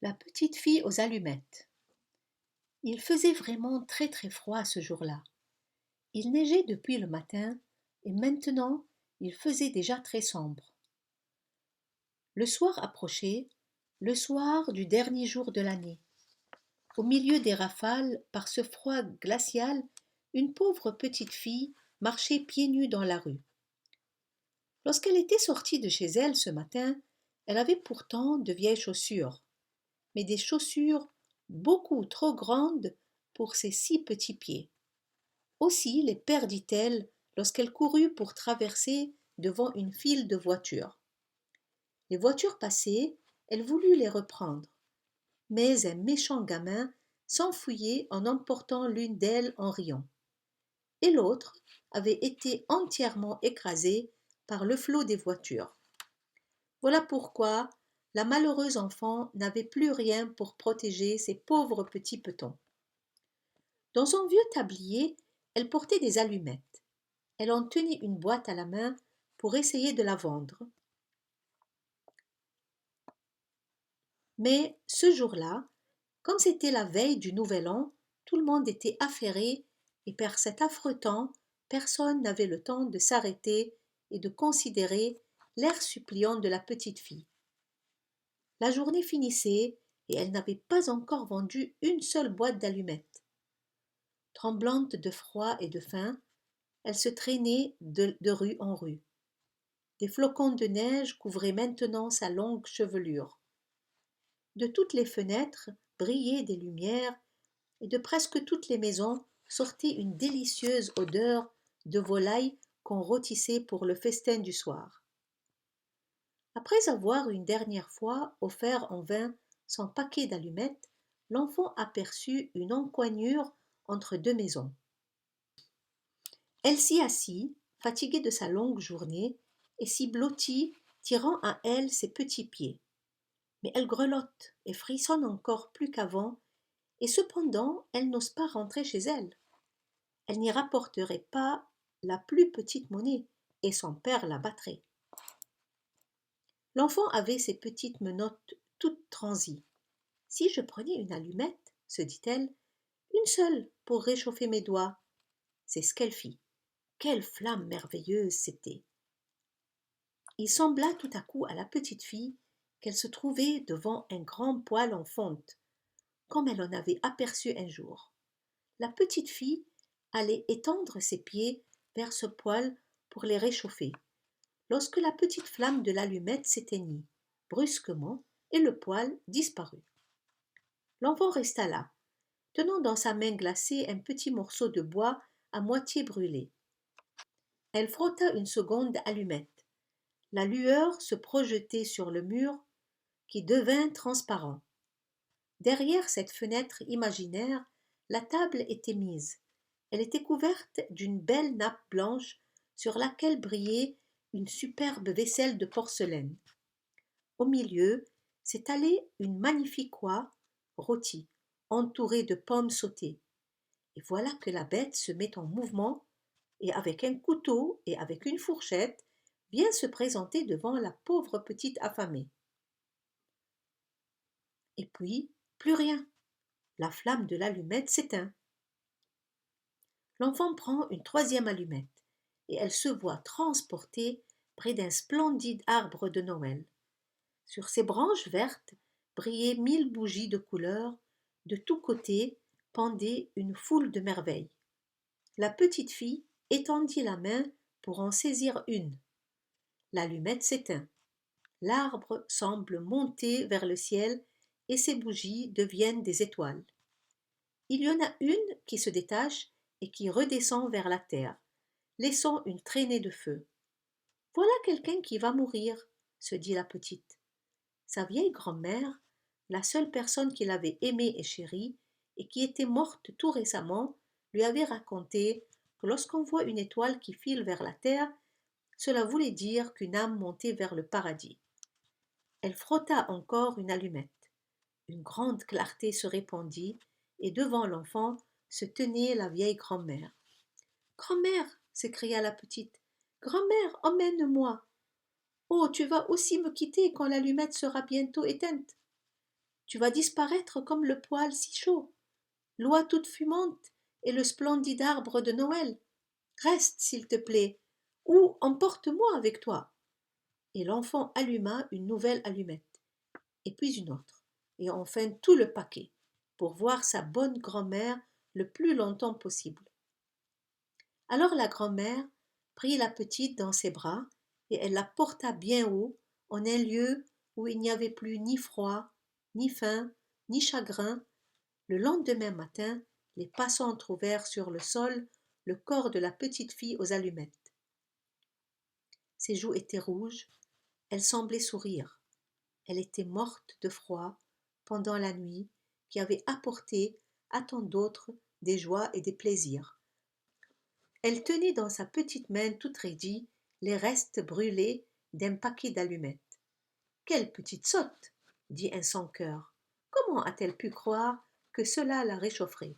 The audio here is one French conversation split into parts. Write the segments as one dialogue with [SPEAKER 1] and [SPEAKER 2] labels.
[SPEAKER 1] La petite fille aux allumettes. Il faisait vraiment très très froid ce jour-là. Il neigeait depuis le matin et maintenant il faisait déjà très sombre. Le soir approchait, le soir du dernier jour de l'année. Au milieu des rafales, par ce froid glacial, une pauvre petite fille marchait pieds nus dans la rue. Lorsqu'elle était sortie de chez elle ce matin, elle avait pourtant de vieilles chaussures, mais des chaussures beaucoup trop grandes pour ses si petits pieds. Aussi les perdit-elle lorsqu'elle courut pour traverser devant une file de voitures. Les voitures passaient, elle voulut les reprendre, mais un méchant gamin s'enfuyait en emportant l'une d'elles en riant, et l'autre avait été entièrement écrasée par le flot des voitures. Voilà pourquoi la malheureuse enfant n'avait plus rien pour protéger ses pauvres petits petons. Dans son vieux tablier, elle portait des allumettes. Elle en tenait une boîte à la main pour essayer de la vendre. Mais ce jour-là, comme c'était la veille du Nouvel An, tout le monde était affairé et par cet affreux temps, personne n'avait le temps de s'arrêter et de considérer l'air suppliant de la petite fille. La journée finissait et elle n'avait pas encore vendu une seule boîte d'allumettes. Tremblante de froid et de faim, elle se traînait de rue en rue. Des flocons de neige couvraient maintenant sa longue chevelure. De toutes les fenêtres brillaient des lumières et de presque toutes les maisons sortait une délicieuse odeur de volaille qu'on rôtissait pour le festin du soir. Après avoir une dernière fois offert en vain son paquet d'allumettes, l'enfant aperçut une encoignure entre deux maisons. Elle s'y assit, fatiguée de sa longue journée, et s'y blottit, tirant à elle ses petits pieds. Mais elle grelotte et frissonne encore plus qu'avant, et cependant elle n'ose pas rentrer chez elle. Elle n'y rapporterait pas la plus petite monnaie, et son père la battrait. L'enfant avait ses petites menottes toutes transies. Si je prenais une allumette, se dit-elle, une seule pour réchauffer mes doigts. C'est ce qu'elle fit. Quelle flamme merveilleuse c'était! Il sembla tout à coup à la petite fille qu'elle se trouvait devant un grand poêle en fonte, comme elle en avait aperçu un jour. La petite fille allait étendre ses pieds vers ce poêle pour les réchauffer, lorsque la petite flamme de l'allumette s'éteignit brusquement et le poêle disparut. L'enfant resta là, tenant dans sa main glacée un petit morceau de bois à moitié brûlé. Elle frotta une seconde allumette. La lueur se projetait sur le mur qui devint transparent. Derrière cette fenêtre imaginaire, la table était mise. Elle était couverte d'une belle nappe blanche sur laquelle brillait une superbe vaisselle de porcelaine. Au milieu s'étalait une magnifique oie rôtie, entourée de pommes sautées. Et voilà que la bête se met en mouvement et avec un couteau et avec une fourchette vient se présenter devant la pauvre petite affamée. Et puis, plus rien. La flamme de l'allumette s'éteint. L'enfant prend une troisième allumette et elle se voit transportée près d'un splendide arbre de Noël. Sur ses branches vertes brillaient 1000 bougies de couleur, de tous côtés pendait une foule de merveilles. La petite fille étendit la main pour en saisir une. L'allumette s'éteint. L'arbre semble monter vers le ciel et ses bougies deviennent des étoiles. Il y en a une qui se détache et qui redescend vers la terre, laissant une traînée de feu. Voilà quelqu'un qui va mourir, se dit la petite. Sa vieille grand-mère, la seule personne qu'il avait aimée et chérie, et qui était morte tout récemment, lui avait raconté que lorsqu'on voit une étoile qui file vers la terre, cela voulait dire qu'une âme montait vers le paradis. Elle frotta encore une allumette. Une grande clarté se répandit, et devant l'enfant se tenait la vieille grand-mère. Grand-mère, s'écria la petite, grand-mère, emmène-moi. Oh, tu vas aussi me quitter quand l'allumette sera bientôt éteinte. Tu vas disparaître comme le poêle si chaud, l'oie toute fumante et le splendide arbre de Noël. Reste, s'il te plaît, ou emporte-moi avec toi. Et l'enfant alluma une nouvelle allumette, et puis une autre, et enfin tout le paquet, pour voir sa bonne grand-mère le plus longtemps possible. Alors la grand-mère prit la petite dans ses bras, et elle la porta bien haut, en un lieu où il n'y avait plus ni froid, ni faim, ni chagrin. Le lendemain matin, les passants trouvèrent sur le sol le corps de la petite fille aux allumettes. Ses joues étaient rouges, elle semblait sourire. Elle était morte de froid pendant la nuit qui avait apporté à tant d'autres des joies et des plaisirs. Elle tenait dans sa petite main toute raidie les restes brûlés d'un paquet d'allumettes. Quelle petite sotte, dit un sans-cœur. Comment a-t-elle pu croire que cela la réchaufferait?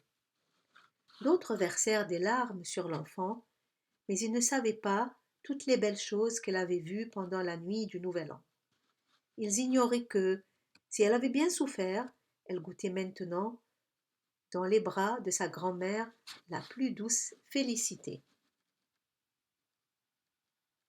[SPEAKER 1] D'autres versèrent des larmes sur l'enfant, mais ils ne savaient pas toutes les belles choses qu'elle avait vues pendant la nuit du Nouvel An. Ils ignoraient que, si elle avait bien souffert, elle goûtait maintenant, dans les bras de sa grand-mère, la plus douce félicité.